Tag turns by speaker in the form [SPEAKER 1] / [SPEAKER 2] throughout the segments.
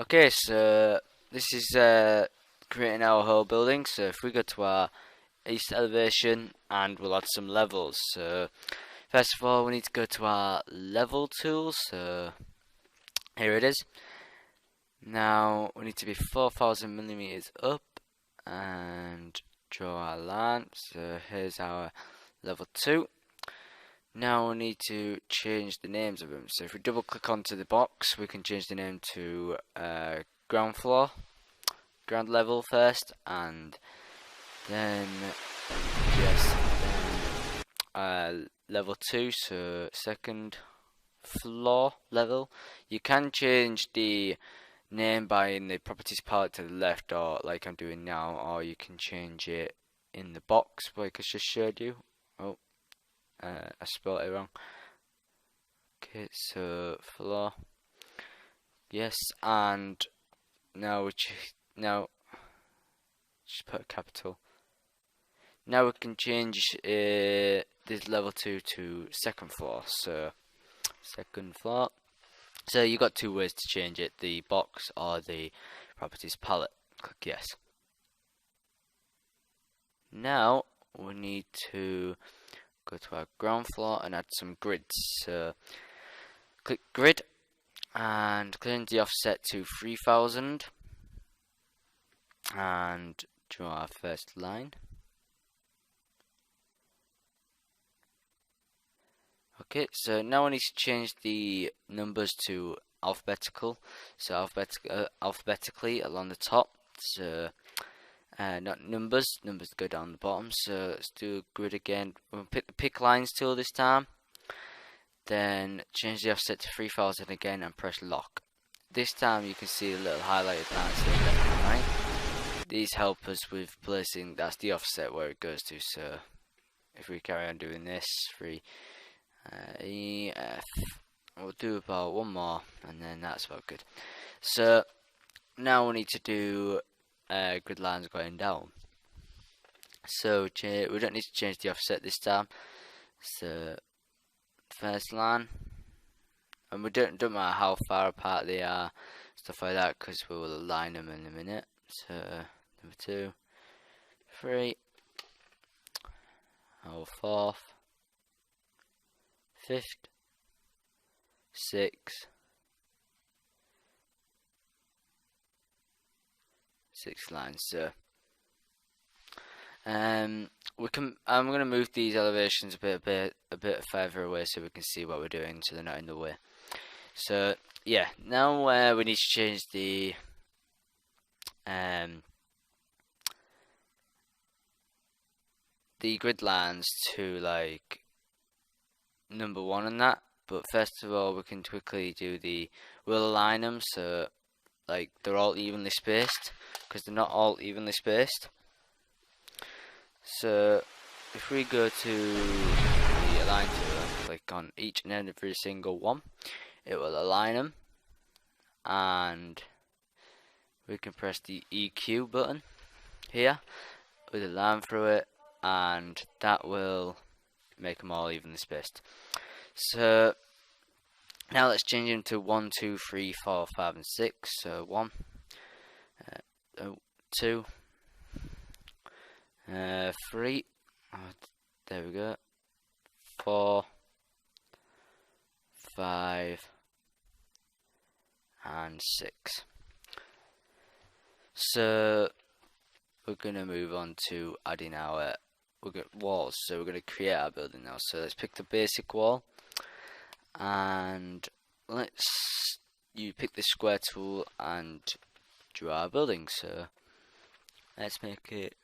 [SPEAKER 1] Okay, so this is creating our whole building. So if we go to our east elevation and we'll add some levels. So first of all we need to go to our level tool. So here it is. Now we need to be 4,000 millimeters up and draw our line. So here's our level 2. Now we need to change the names of them. So if we double click onto the box, we can change the name to ground level first, and then level 2, so second floor level. You can change the name by in the properties palette to the left, or like I'm doing now, or you can change it in the box like I just showed you. Oh, I spelled it wrong. Okay, so floor. Yes, and now now just put a capital. Now we can change this level 2 to second floor. So second floor. So you got two ways to change it: the box or the properties palette. Click yes. Now we need to go to our ground floor and add some grids. So click grid and change the offset to 3000 and draw our first line. Okay, so now I need to change the numbers to alphabetical. So alphabetically along the top. So not numbers. Numbers go down the bottom. So let's do grid again. We'll pick the pick lines tool this time. Then change the offset to 3000 again and press lock. This time you can see a little highlighted lines here left and right. These help us with placing. That's the offset where it goes to. So if we carry on doing this, EF. We'll do about one more, and then that's about good. So now we need to do grid lines going down. So we don't need to change the offset this time. So first line, and we don't matter how far apart they are, stuff like that, because we will align them in a minute. So number 2, 3, our 4th, 5th, 6th, 6 lines. So we can. I'm going to move these elevations a bit further away so we can see what we're doing, so they're not in the way. So yeah, now we need to change the grid lines to like number 1 and that. But first of all, we can quickly do we'll align them so like they're all evenly spaced, because they're not all evenly spaced. So if we go to the align tool and click on each and every single one, it will align them, and we can press the EQ button here with a line through it, and that will make them all evenly spaced. So now let's change them to 1, 2, 3, 4, 5, and 6. So 1, 2, 3. There we go. 4, 5, and 6. So we're gonna move on to adding our walls. So we're gonna create our building now. So let's pick the basic wall, and you pick the square tool and draw our building. So let's make it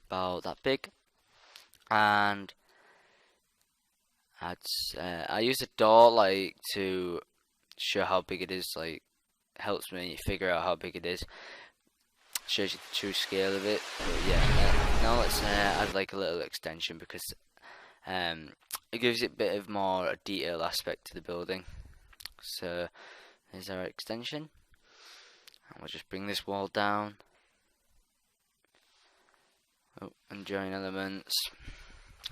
[SPEAKER 1] about that big, and I use a door like to show how big it is. Like helps me figure out how big it is. Shows you the true scale of it. But yeah, now let's add like a little extension, because it gives it a bit of more detail aspect to the building. So here's our extension, and we'll just bring this wall down. Oh, and join elements,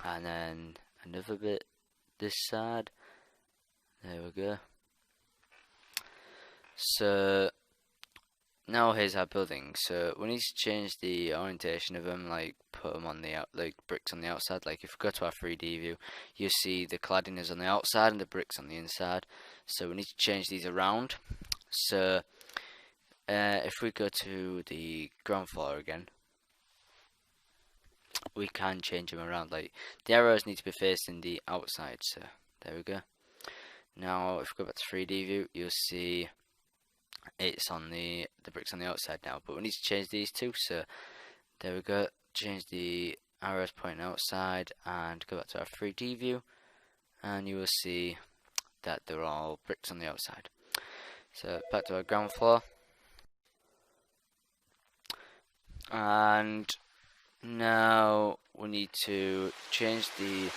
[SPEAKER 1] and then another bit this side. There we go. So now here's our building. So we need to change the orientation of them, like put them on the like bricks on the outside. Like if we go to our 3D view, you see the cladding is on the outside and the bricks on the inside. So we need to change these around. So if we go to the ground floor again, we can change them around. Like the arrows need to be facing the outside. So there we go. Now if we go back to 3D view, you'll see it's on the bricks on the outside now, but we need to change these two. So there we go, change the arrows pointing outside and go back to our 3D view, and you will see that they're all bricks on the outside. So back to our ground floor, and now we need to change the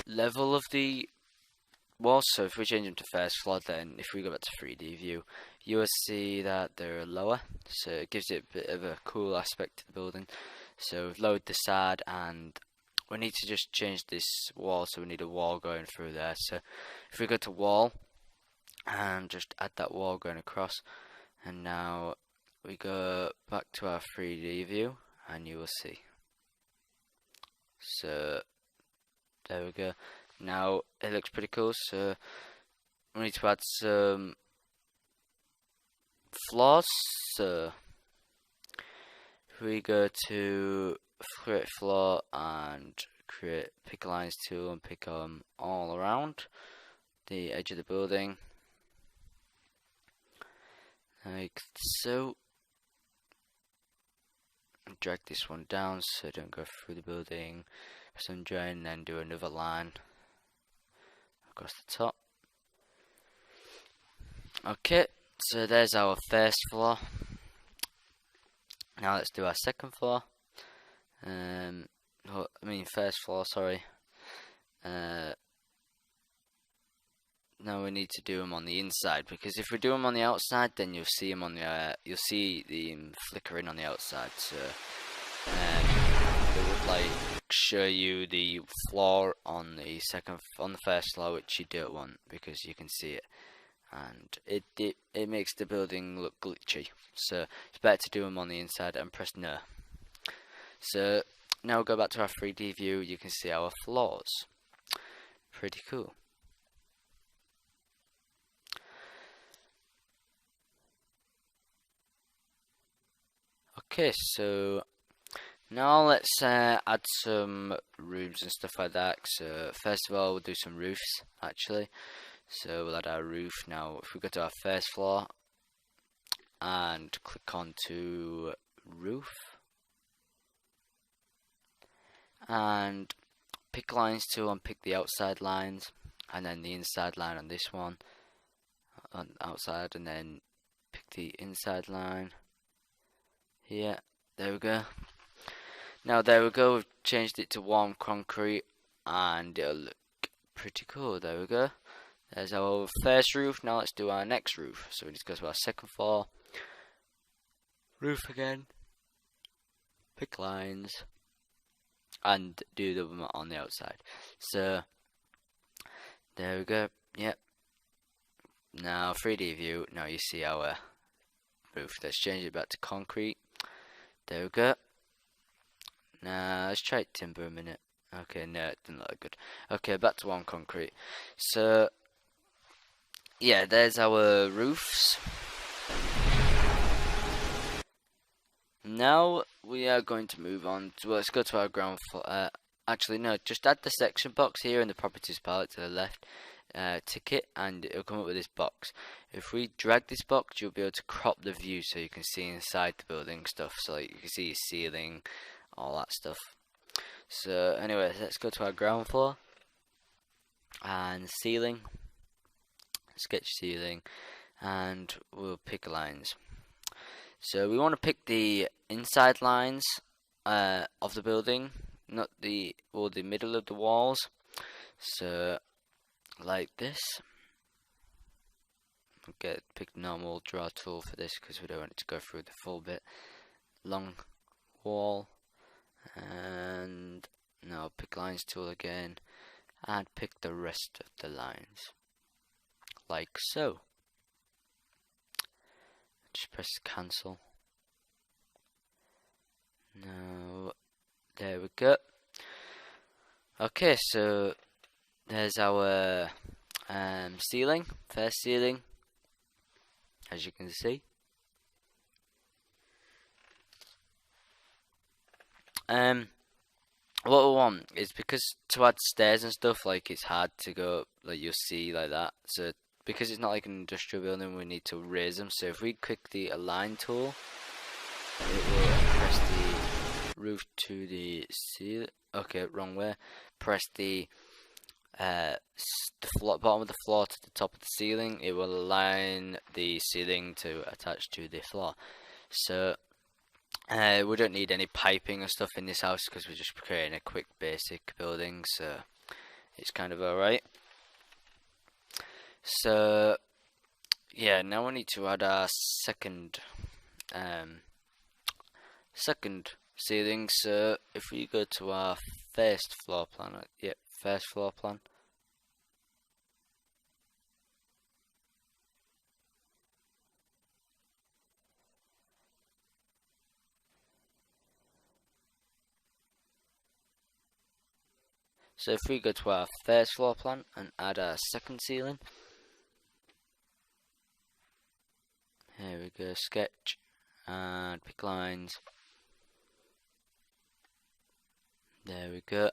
[SPEAKER 1] level of the walls. So if we change them to first floor, then if we go back to 3D view, you will see that they're lower, so it gives it a bit of a cool aspect to the building. So we've lowered the side, and we need to just change this wall, so we need a wall going through there. So if we go to wall and just add that wall going across, and now we go back to our 3D view, and you will see. So there we go. Now it looks pretty cool. So we need to add some floors. So if we go to create floor and create pick lines tool and pick them all around the edge of the building, like so. Drag this one down so don't go through the building. Some drain, then do another line across the top. Okay, so there's our first floor. Now let's do our second floor. First floor, sorry. Now we need to do them on the inside, because if we do them on the outside, then you'll see them on the you'll see them flickering on the outside. So it would like show you the floor on the first floor, which you don't want because you can see it, and it makes the building look glitchy. So it's better to do them on the inside and press no. So now we'll go back to our 3D view. You can see our floors. Pretty cool. Okay, so now let's add some rooms and stuff like that. So first of all, we'll do some roofs actually. So we'll add our roof. Now if we go to our first floor and click on to roof and pick lines tool and pick the outside lines, and then the inside line on this one on outside, and then pick the inside line. Yeah, there we go. Now there we go, we've changed it to warm concrete and it'll look pretty cool. There we go. There's our first roof. Now let's do our next roof. So we just go to our second floor. Roof again. Pick lines. And do them on the outside. So there we go. Yep. Now 3D view. Now you see our roof. Let's change it back to concrete. There we go. Now let's try timber a minute. Okay, no, it didn't look good. Okay, back to warm concrete. So yeah, there's our roofs. Now we are going to move on to, let's go to our ground floor. Actually no, just add the section box here in the properties palette to the left. Tick it and it'll come up with this box. If we drag this box, you'll be able to crop the view so you can see inside the building stuff. So like you can see your ceiling, all that stuff. So anyway, let's go to our ground floor and ceiling, sketch ceiling, and we'll pick lines. So we want to pick the inside lines of the building, not the middle of the walls. So like this. Pick normal draw tool for this because we don't want it to go through the full bit. Long wall, and now pick lines tool again and pick the rest of the lines like so. just press cancel. No, there we go. Okay, so there's our ceiling, first ceiling, as you can see. What we want is, because to add stairs and stuff, like, it's hard to go, like, you'll see like that. So because it's not like an industrial building, we need to raise them. So if we click the align tool, it will press the roof to the ceiling. Okay, wrong way. Press the bottom of the floor to the top of the ceiling. It will align the ceiling to attach to the floor. So we don't need any piping or stuff in this house because we're just creating a quick basic building, so it's kind of alright. So yeah, now we need to add our second ceiling. So if we go to our first floor plan, first floor plan. So if we go to our first floor plan and add our second ceiling, here we go, sketch and pick lines. There we go,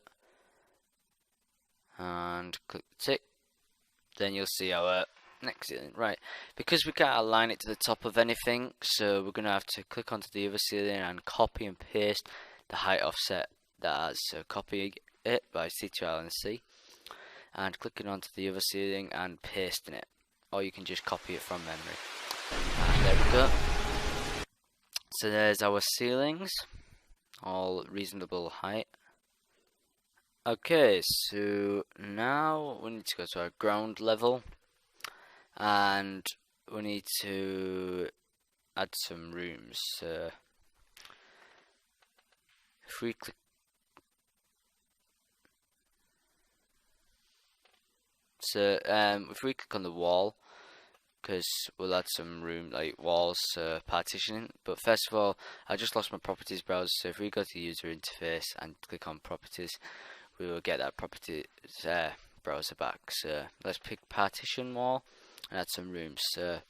[SPEAKER 1] and click the tick. Then you'll see our next ceiling. Right, because we can't align it to the top of anything, so we're gonna have to click onto the other ceiling and copy and paste the height offset that has. So copy it by Ctrl and C, and clicking onto the other ceiling and pasting it, or you can just copy it from memory. And there we go. So there's our ceilings, all reasonable height. Okay, so now we need to go to our ground level, and we need to add some rooms. So if we click, if we click on the wall, because we'll add some room, like walls, partitioning. But first of all, I just lost my properties browser, so if we go to user interface and click on properties, we will get that properties browser back. So let's pick partition wall and add some rooms. So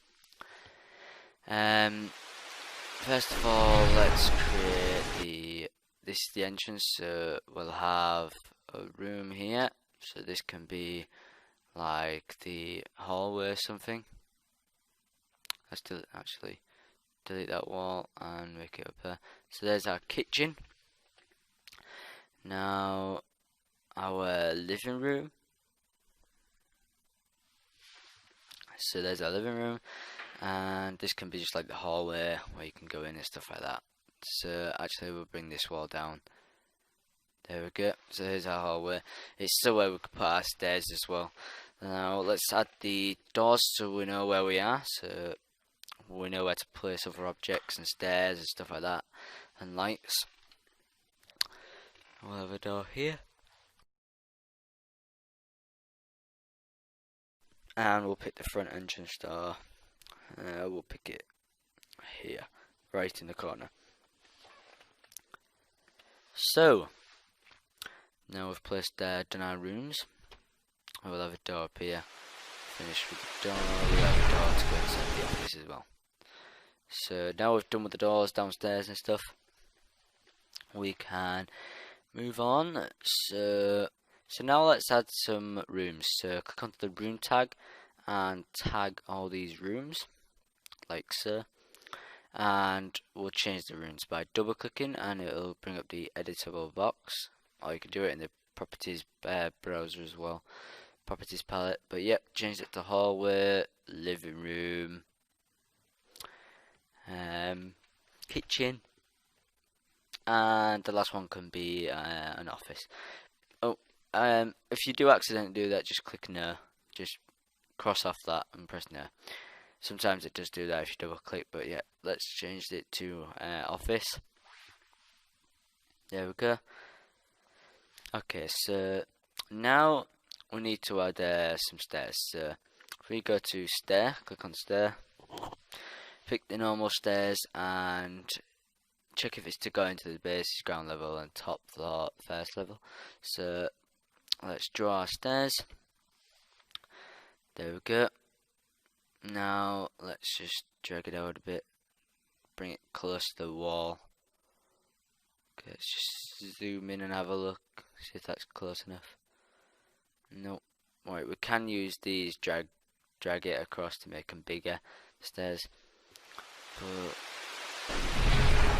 [SPEAKER 1] first of all, let's create this is the entrance, so we'll have a room here. So this can be like the hallway or something. Let's delete that wall and make it up there. So there's our kitchen. Now our living room. So there's our living room, and this can be just like the hallway where you can go in and stuff like that. So actually we'll bring this wall down. There we go. So here's our hallway. It's still where we could put our stairs as well. Now let's add the doors so we know where we are. So we know where to place other objects and stairs and stuff like that, and lights. We'll have a door here, and we'll pick the front entrance door. We'll pick it here, right in the corner. So now we've placed done our rooms. We'll have a door up here. Finish with the door. We'll have a door to go inside the office as well. So now we've done with the doors downstairs and stuff, we can move on. So now let's add some rooms. So click onto the room tag and tag all these rooms like so, and we'll change the rooms by double clicking, and it'll bring up the editable box, or you can do it in the properties browser as well, properties palette. But yep, change it to hallway, living room, kitchen, and the last one can be an office. Oh, if you do accidentally do that, just click no, just cross off that and press no. Sometimes it does do that if you double click, but yeah, let's change it to office. There we go. Okay, so now we need to add some stairs. So if we go to stair, click on stair. pick the normal stairs and check if it's to go into the base, ground level, and top floor, first level. So let's draw our stairs. There we go. Now let's just drag it out a bit, bring it close to the wall. Okay, let's just zoom in and have a look, see if that's close enough. Nope. Right, we can use these, drag it across to make them bigger, the stairs. But,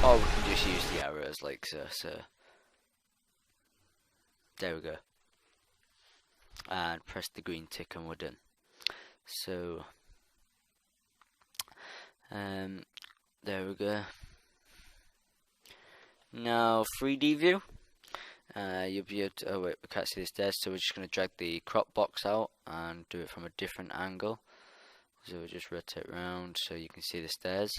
[SPEAKER 1] or we can just use the arrows like so. So there we go. And press the green tick and we're done. So there we go. Now 3D view. You'll be able to, oh wait, we can't see the stairs, so we're just going to drag the crop box out and do it from a different angle. So we'll just rotate around so you can see the stairs.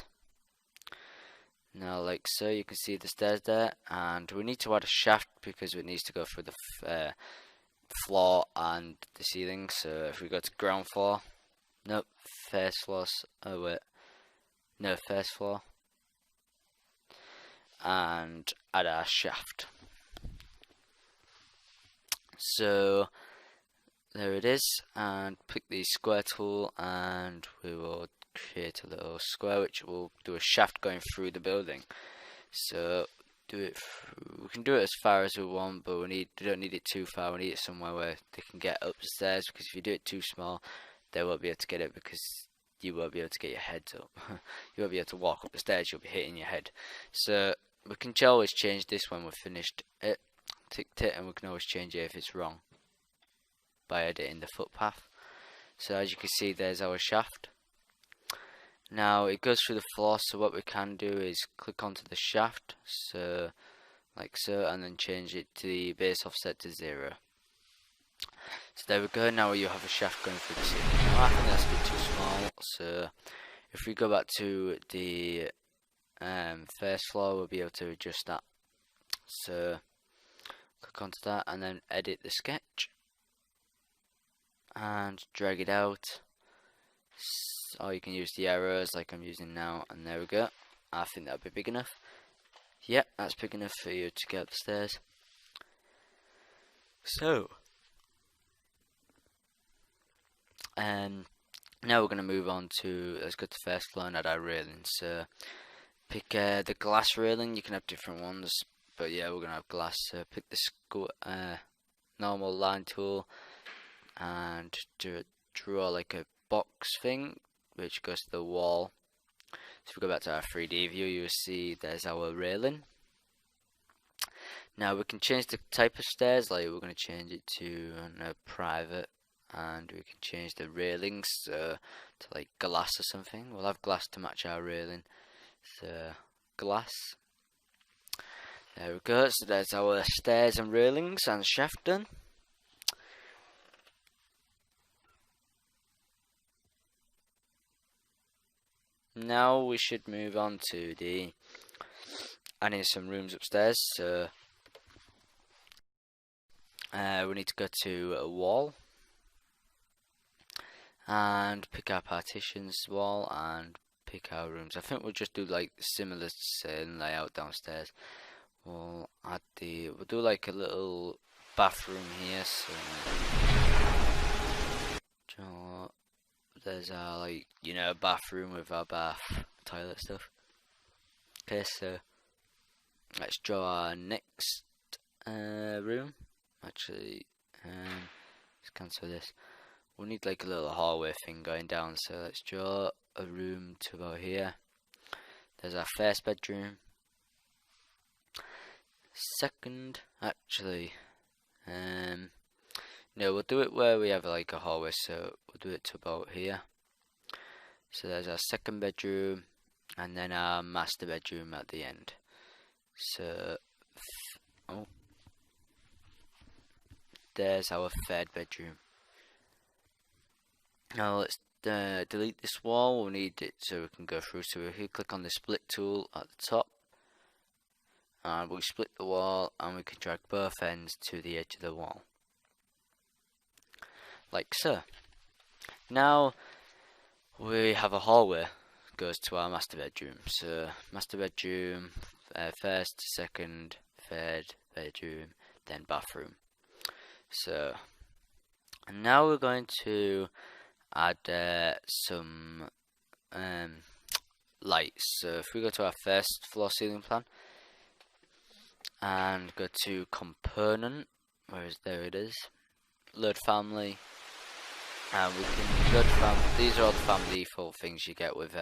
[SPEAKER 1] Now like so, you can see the stairs there, and we need to add a shaft because it needs to go through the floor and the ceiling. So if we go to ground floor, nope, first floor, oh wait, no, first floor, and add our shaft. So there it is, and pick the square tool and we will create a little square which will do a shaft going through the building. So do it we can do it as far as we want, but we don't need it too far. We need it somewhere where they can get up the stairs, because if you do it too small they won't be able to get it, because you won't be able to get your heads up. You won't be able to walk up the stairs, you'll be hitting your head. So we can always change this when we've finished it, ticked it, and we can always change it if it's wrong by editing the footpath. So as you can see, there's our shaft. Now it goes through the floor, so what we can do is click onto the shaft, so like so, and then change it to the base offset to 0. So there we go. Now you have a shaft going through the ceiling. Now, I think that's a bit too small, so if we go back to the first floor, we'll be able to adjust that. So click onto that and then edit the sketch and drag it out. Or you can use the arrows like I'm using now, and there we go. I think that'll be big enough. Yep, that's big enough for you to get up the stairs. So now we're going to move on to, let's go to first floor and add our railing. So pick the glass railing. You can have different ones, but yeah, we're going to have glass. So pick the normal line tool and draw like a box thing which goes to the wall. So if we go back to our 3D view, you will see there's our railing. Now we can change the type of stairs, like we're going to change it to private, and we can change the railings to like glass or something. We'll have glass to match our railing. So glass. There we go. So there's our stairs and railings and shaft done. Now we should move on to the adding some rooms upstairs. So we need to go to a wall and pick our partitions wall and pick our rooms. I think we'll just do like similar same layout downstairs. We'll do like a little bathroom here. So there's our, like, you know, bathroom with our bath, toilet stuff. Okay, so let's draw our next room. Actually, let's cancel this. We'll need like a little hallway thing going down, so let's draw a room to about here. There's our first bedroom. Second, actually, no, we'll do it where we have like a hallway, so we'll do it to about here. So there's our second bedroom, and then our master bedroom at the end. So, there's our third bedroom. Now let's delete this wall. We'll need it so we can go through. So we click on the split tool at the top, and we'll split the wall, and we can drag both ends to the edge of the wall, like so. Now we have a hallway goes to our master bedroom. So master bedroom, first, second, third bedroom, then bathroom. So and now we're going to add some lights. So if we go to our first floor ceiling plan and go to component, there it is, load family, and we can load family. These are all the family default things you get with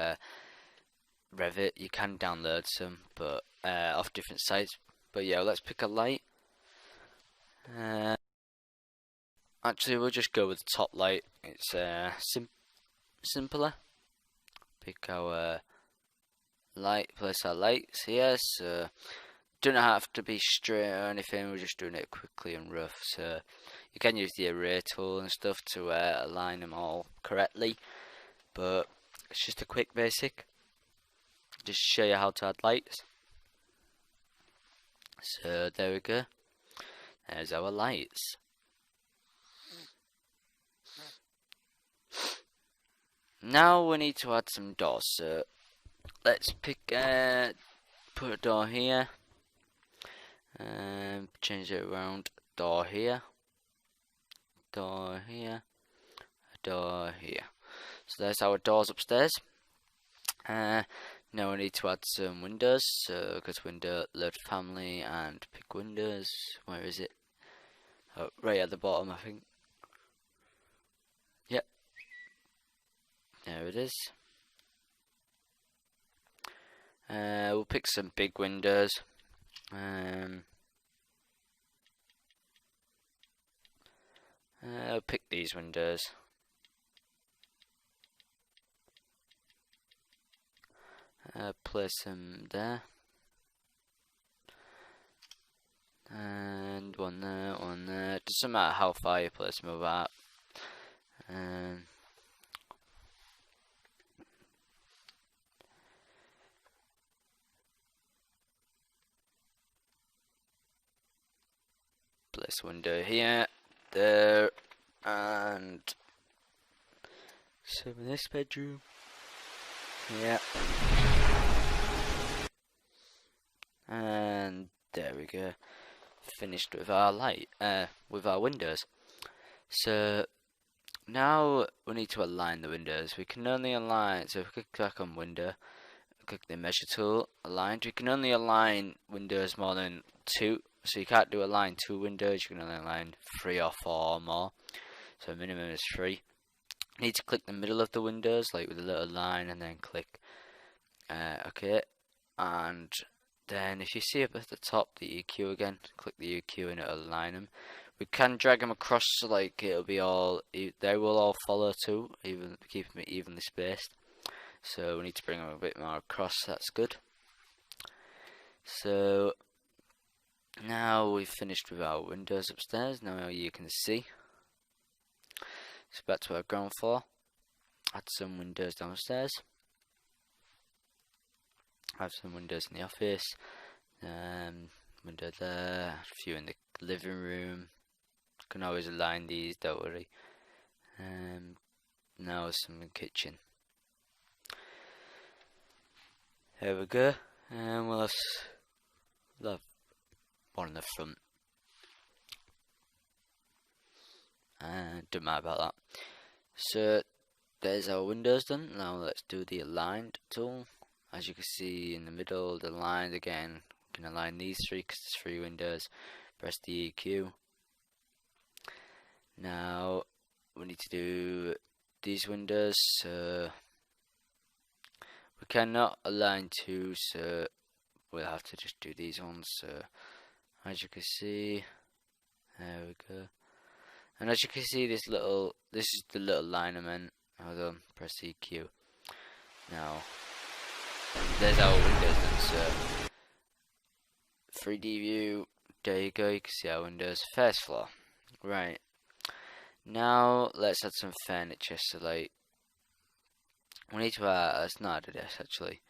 [SPEAKER 1] Revit. You can download some, but off different sites. But yeah, let's pick a light. Actually, we'll just go with the top light. It's simpler. Pick our light, place our lights here. So don't have to be straight or anything. We're just doing it quickly and rough. So you can use the array tool and stuff to align them all correctly. But it's just a quick basic. Just show you how to add lights. So there we go. There's our lights. Now we need to add some doors. So let's pick put a door here. Change it around. Door here. Door here. Door here. So there's our doors upstairs. Now we need to add some windows. So go to window, load family, and pick windows. Where is it? Oh, right at the bottom, I think. Yep. There it is. We'll pick some big windows. I'll pick these windows. Place them there. And one there, one there. Doesn't matter how far you place them about. Place window here, there, and some in this bedroom. Yeah. And there we go. Finished with our light, with our windows. So now we need to align the windows. We can only align, so if we click on window, click the measure tool, aligned. We can only align windows more than 2. So you can't do align 2 windows, you can only align 3 or 4 or more. So minimum is 3. You need to click the middle of the windows, like with a little line, and then click OK. And then if you see up at the top the EQ again, click the EQ and it'll align them. We can drag them across, so like it'll be all, they will all follow too, even keeping it evenly spaced. So we need to bring them a bit more across. That's good. So now we've finished with our windows upstairs. Now you can see. So back to our ground floor. Add some windows downstairs. Have some windows in the office. Window there. A few in the living room. Can always align these, don't worry. Now some in the kitchen. There we go. We'll have one in the front. Don't matter about that. So there's our windows done. Now let's do the aligned tool. As you can see in the middle, the line again. We can align these 3 because there's 3 windows. Press the EQ. Now we need to do these windows. So we cannot align 2, so we'll have to just do these ones. So as you can see, there we go. And as you can see, this is the little line I meant. Hold on, press EQ. Now, there's our windows then, so 3D view, there you go, you can see our windows. First floor. Right. Now, let's add some furniture, so like, we need to let's not add this actually.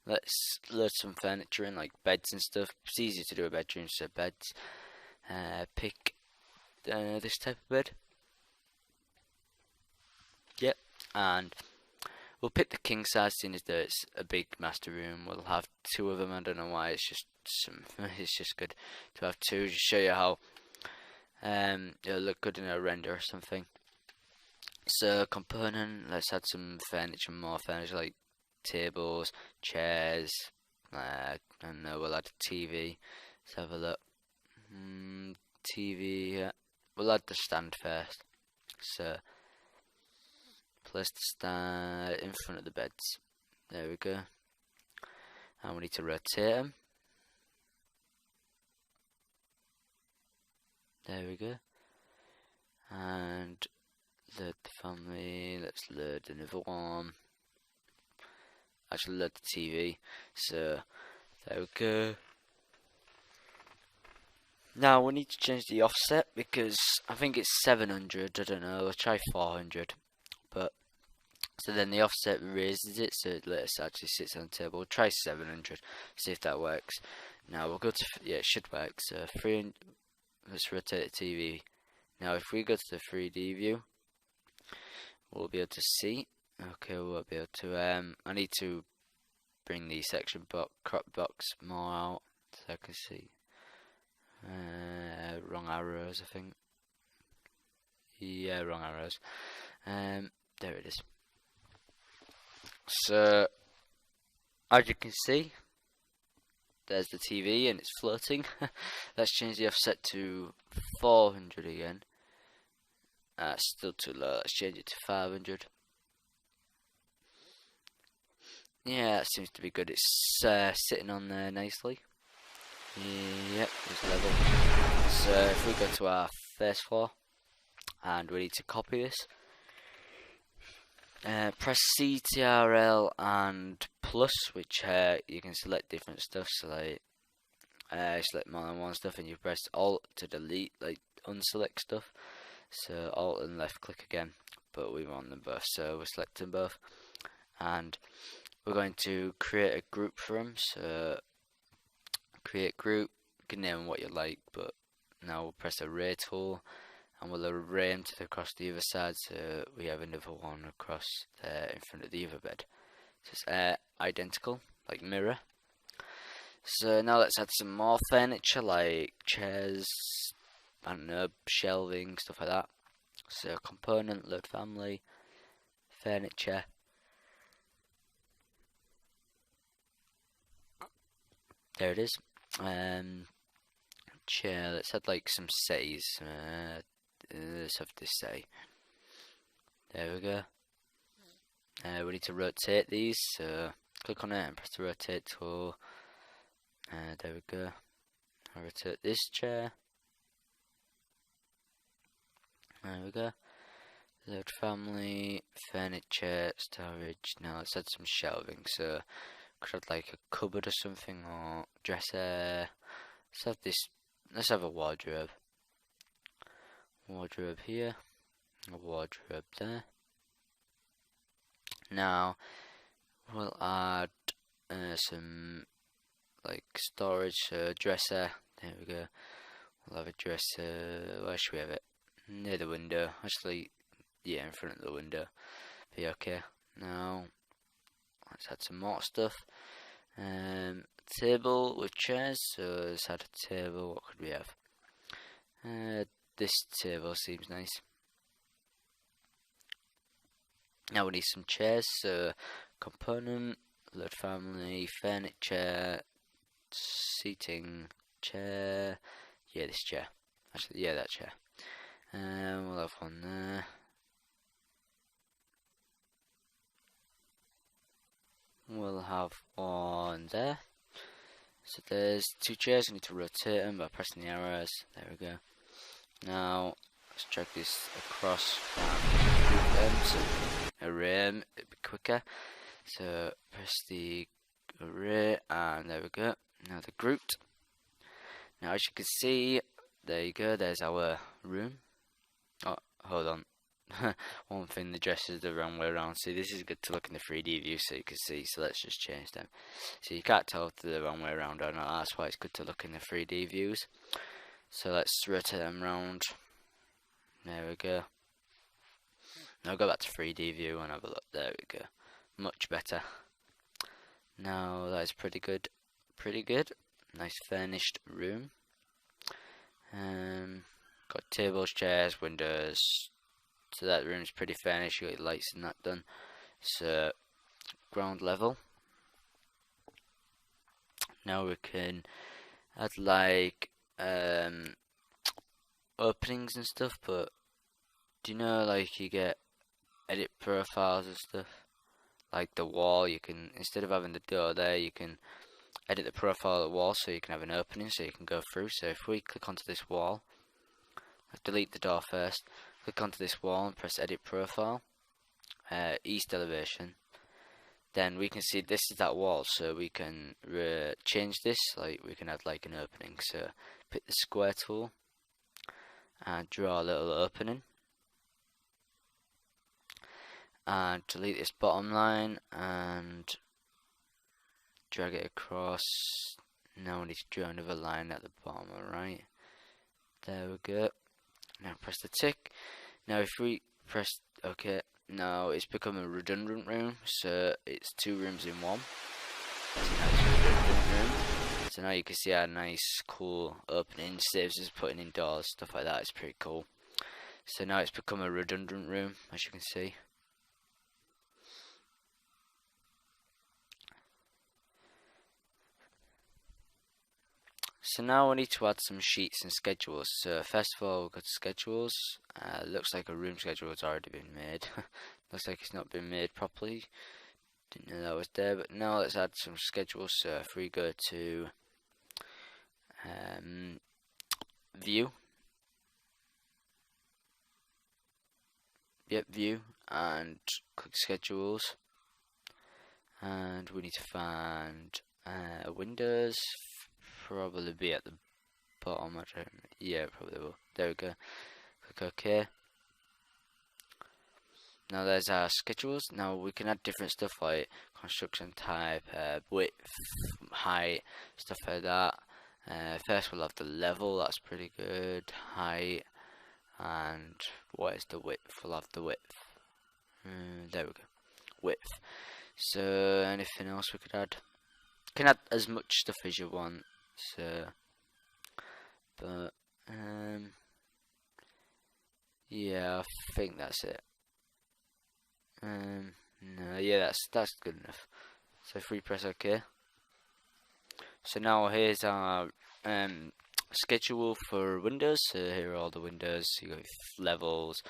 [SPEAKER 1] Let's load some furniture in, like beds and stuff. It's easier to do a bedroom, so beds. Pick this type of bed. Yep, and We'll pick the king size, seeing as though it's a big master room. We'll have two of them. I don't know why. It's just it's just good to have two. Just show you how it'll look good in a render or something. So component. Let's add some furniture, more furniture like tables, chairs. I don't know. We'll add a TV. Let's have a look. TV. Yeah. We'll add the stand first. So place the stand in front of the beds. There we go. And we need to rotate them. There we go. And load the family. Let's load another one. Actually load the TV. So there we go. Now we need to change the offset because I think it's 700. I don't know. I'll try 400. But so then the offset raises it, so it actually sits on the table. We'll try 700. See if that works. Now we'll go to it should work. So 300. Let's rotate the TV. Now if we go to the 3D view, we'll be able to see. Okay, we'll be able to. I need to bring the section crop box more out so I can see. Wrong arrows, I think. Yeah, wrong arrows. There it is. So, as you can see, there's the TV and it's floating. Let's change the offset to 400 again. Still too low. Let's change it to 500. Yeah, that seems to be good. It's sitting on there nicely. Yep, it's level. So if we go to our first floor and we need to copy this, press CTRL and plus, which you can select different stuff. So like select more than one stuff, and you press Alt to delete, like unselect stuff. So Alt and left click again, but we want them both, so we're selecting both, and we're going to create a group for them. So create group, you can name them what you like, but now we'll press array tool and we'll array them across the other side, so we have another one across there in front of the other bed. So it's identical, like mirror. So now let's add some more furniture like chairs, I don't know, shelving, stuff like that. So component, load family, furniture. There it is. Chair, let's add like some settees. Let's have this settee. There we go. We need to rotate these, so click on it and press the rotate tool. There we go. I'll rotate this chair. There we go. Load family, furniture, storage. Now let's add some shelving. So could add like a cupboard or something, or dresser. Let's have this. Let's have a wardrobe. Wardrobe here. A wardrobe there. Now we'll add some like storage, dresser. There we go. We'll have a dresser. Where should we have it? Near the window. Actually, yeah, in front of the window. Be okay. Now let's add some more stuff. Table with chairs. So let's add a table. What could we have? This table seems nice. Now we need some chairs. So component, load family, furniture, seating, chair. Yeah, this chair. Actually, yeah, that chair. We'll have one there. We'll have one there. So there's two chairs. I need to rotate them by pressing the arrows. There we go. Now let's drag this across and group them. So array them, it'll be quicker. So press the array and there we go. Now they're grouped. Now as you can see, there you go. There's our room. Oh, hold on. One thing, the dresser is the wrong way around. See, this is good to look in the 3D view so you can see. So let's just change them. So you can't tell if they're the wrong way around or not. That's why it's good to look in the 3D views. So let's rotate them around. There we go. Now go back to 3D view and have a look. There we go. much better. Now that is pretty good. Pretty good. Nice furnished room. Got tables, chairs, windows. So that room's pretty furnished. You got your lights and that done. So ground level. Now we can add like openings and stuff, but do you know like you get edit profiles and stuff? Like the wall, you can, instead of having the door there, you can edit the profile of the wall so you can have an opening so you can go through. So if we click onto this wall, delete the door first, click onto this wall and press edit profile, east elevation, then we can see this is that wall, so we can change this, like we can add like an opening. So pick the square tool and draw a little opening, and delete this bottom line and drag it across. Now we need to draw another line at the bottom, alright. There we go. Now press the tick. Now if we press OK, now it's become a redundant room, so it's 2 rooms in one. So now you can see our nice cool opening, saves us putting in doors, stuff like that. It's pretty cool. So now it's become a redundant room, as you can see. So now we need to add some sheets and schedules. So first of all, we've got schedules. Looks like a room schedule has already been made. Looks like it's not been made properly. Didn't know that was there, but now let's add some schedules. So if we go to view, view, and click schedules, and we need to find Windows. Probably be at the bottom. Yeah, probably will. There we go. Click OK. Now there's our schedules. Now we can add different stuff like construction type, width, height, stuff like that. First we'll have the level. That's pretty good. Height, and what is the width? We'll have the width. There we go. Width. So anything else we could add? You can add as much stuff as you want. So, but yeah, I think that's it. No, yeah, that's good enough. So if we press OK, so now here's our schedule for windows. So here are all the windows. You got your levels,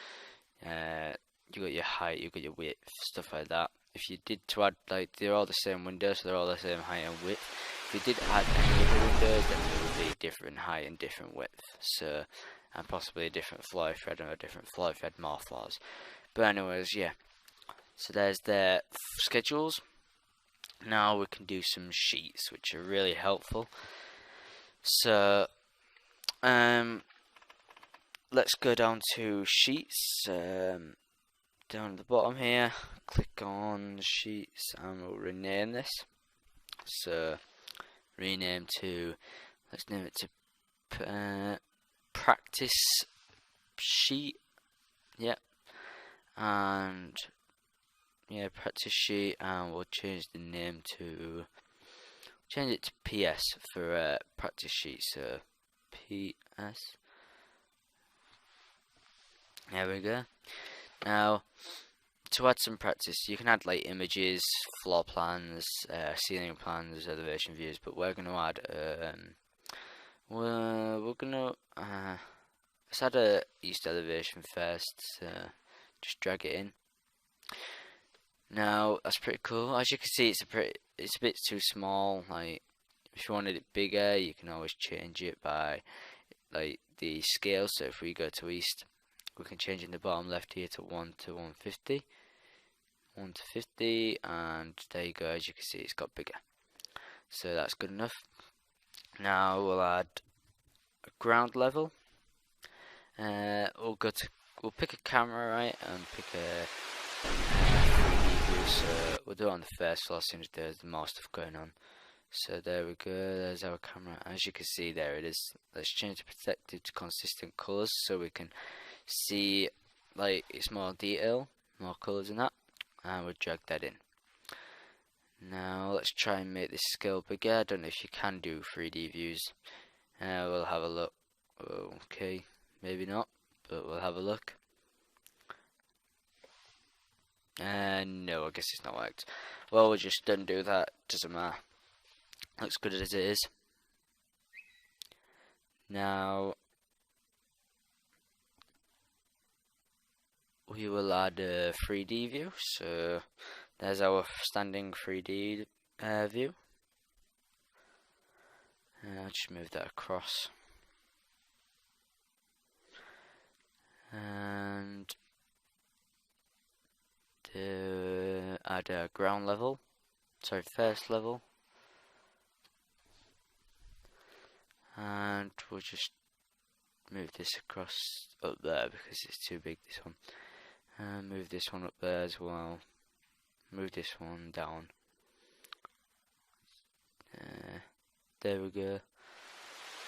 [SPEAKER 1] you got your height, you got your width, stuff like that. If you did to add, like, they're all the same windows, so they're all the same height and width. If you did add any other windows, then there would be different height and different width. So, and possibly a different floor if you had a different floor if you had more floors. But anyways, yeah. So there's the schedules. Now we can do some sheets, which are really helpful. So, let's go down to sheets. Down at the bottom here, click on sheets, and we'll rename this. So rename to, let's name it to practice sheet. Yep. And yeah, practice sheet, and we'll change the name to, change it to PS for practice sheet. So PS. There we go. Now, to add some practice, you can add like images, floor plans, ceiling plans, elevation views, but we're going to add, we're going to, let's add a east elevation first, so just drag it in. Now, that's pretty cool. As you can see, it's a bit too small. Like, if you wanted it bigger, you can always change it by, like, the scale. So if we go to east, we can change in the bottom left here to 1 to 150. 1 to 50, and there you go. As you can see, it's got bigger. So that's good enough. Now we'll add a ground level. We'll pick a camera, right, and pick a 3D view. So we'll do it on the first floor as soon as there's more stuff going on. So there we go, there's our camera. As you can see, there it is. Let's change the protected to consistent colours so we can see, like, it's more detail, more colours in that, and we'll drag that in. Now let's try and make this scale bigger. I don't know if you can do 3D views. We'll have a look. Okay, maybe not, but we'll have a look. No, I guess it's not worked. Well, we'll just undo that. Doesn't matter. Looks good as it is. Now we will add a 3D view. So there's our standing 3D view. I'll just move that across. And add a ground level. Sorry, first level. And we'll just move this across up there because it's too big, this one. And move this one up there as well. Move this one down. There we go.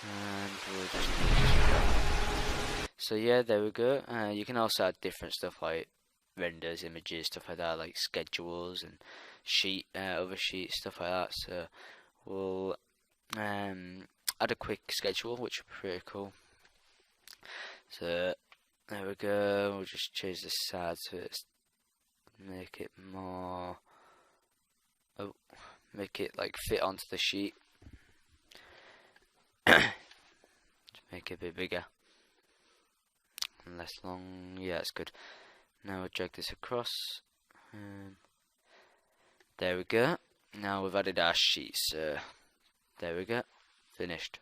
[SPEAKER 1] And we'll just move this one. So yeah, there we go. You can also add different stuff like renders, images, stuff like that, like schedules and other sheets, stuff like that. So we'll add a quick schedule, which would be pretty cool. So there we go. We'll just change the size so it's make it more. Make it like fit onto the sheet. Just make it a bit bigger and less long. Yeah, it's good. Now we'll drag this across. There we go. Now we've added our sheets. There we go. Finished.